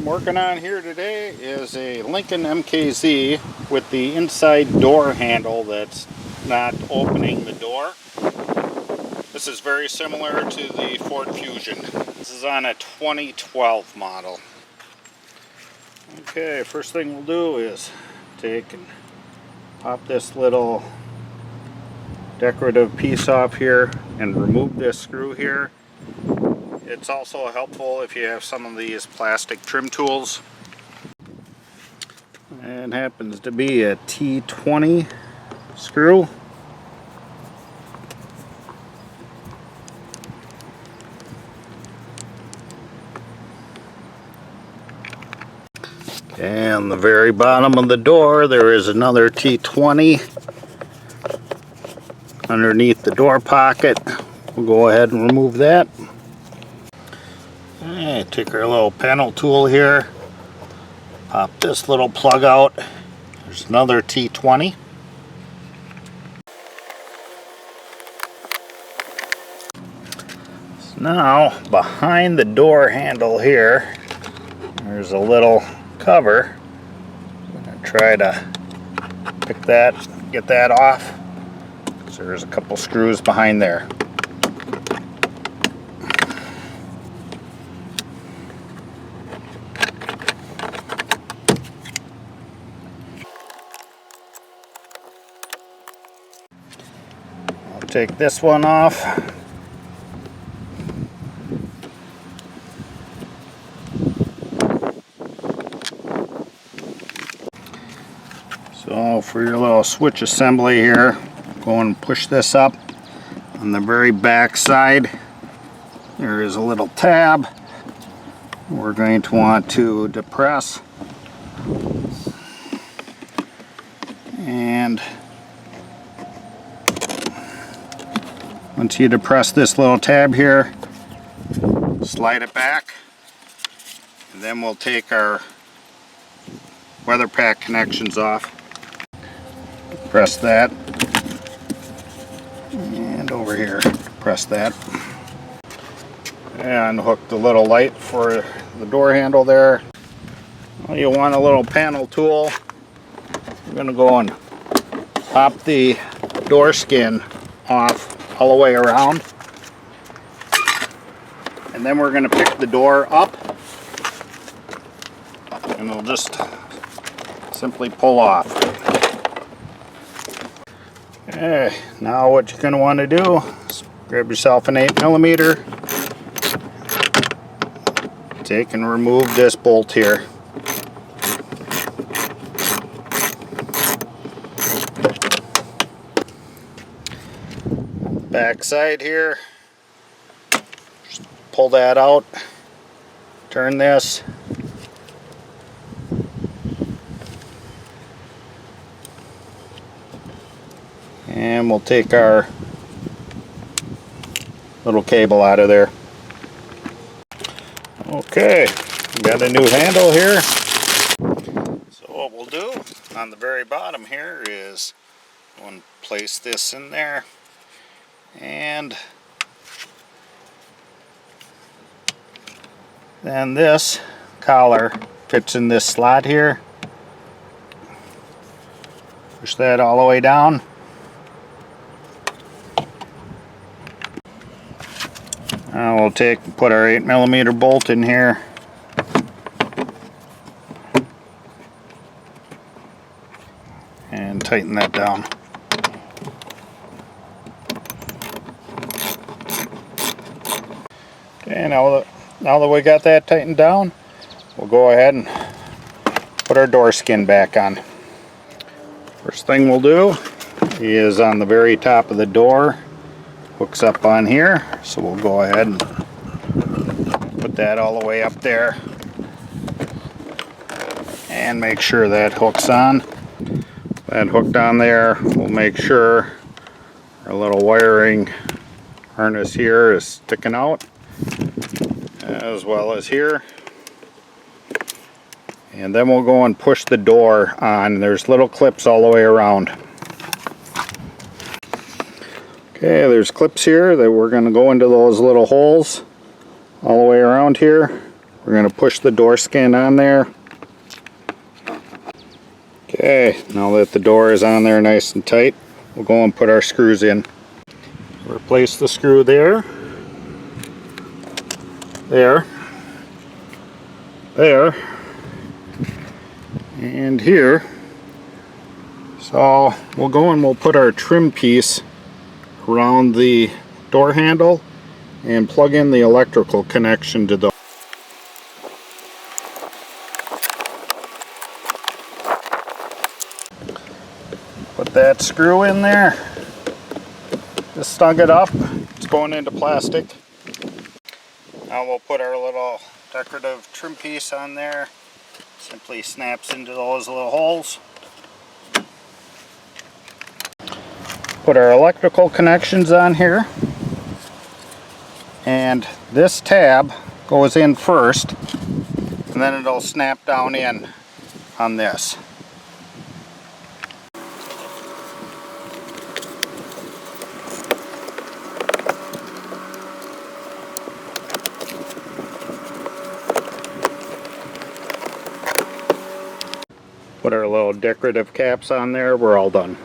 working on here today is a Lincoln MKZ with the inside door handle that's not opening the door. This is very similar to the Ford Fusion. This is on a 2012 model. Okay, first thing we'll do is take and pop this little decorative piece off here and remove this screw here. It's also helpful if you have some of these plastic trim tools. And happens to be a T20 screw. And the very bottom of the door there is another T20 underneath the door pocket. We'll go ahead and remove that. And take our little panel tool here, pop this little plug out. There's another T20. So now behind the door handle here there's a little cover. I'm going to try to pick that, get that off. So there's a couple screws behind there. I'll take this one off. So for your little switch assembly here, go and push this up. On the very back side there is a little tab we're going to want to depress, and once you depress this little tab here, slide it back, and then we'll take our weather pack connections off. Press that, and over here press that, and hook the little light for the door handle there. Well, you want a little panel tool. We're going to go and pop the door skin off all the way around, and then we're going to pick the door up and we'll just simply pull off. Okay, now what you're going to want to do is grab yourself an 8mm, take and remove this bolt here. Back side here, just pull that out, turn this, and we'll take our little cable out of there. Okay, we got a new handle here. So what we'll do on the very bottom here is go and place this in there, and then this collar fits in this slot here. Push that all the way down. Now we'll take and put our 8mm bolt in here. And tighten that down. Okay, now that we got that tightened down, we'll go ahead and put our door skin back on. First thing we'll do is on the very top of the door, hooks up on here, so we'll go ahead and put that all the way up there and make sure that hooks on. That hooked on there, we'll make sure our little wiring harness here is sticking out, as well as here. And then we'll go and push the door on. There's little clips all the way around. Okay, there's clips here that we're going to go into those little holes all the way around here. We're going to push the door skin on there. Okay, now that the door is on there nice and tight, we'll go and put our screws in. Replace the screw there, there, and here. So we'll go and we'll put our trim piece around the door handle and plug in the electrical connection to the put that screw in there. Just snug it up. It's going into plastic. Now we'll put our little decorative trim piece on there. Simply snaps into those little holes. Put our electrical connections on here. And this tab goes in first, and then it'll snap down in on this. Put our little decorative caps on there, we're all done.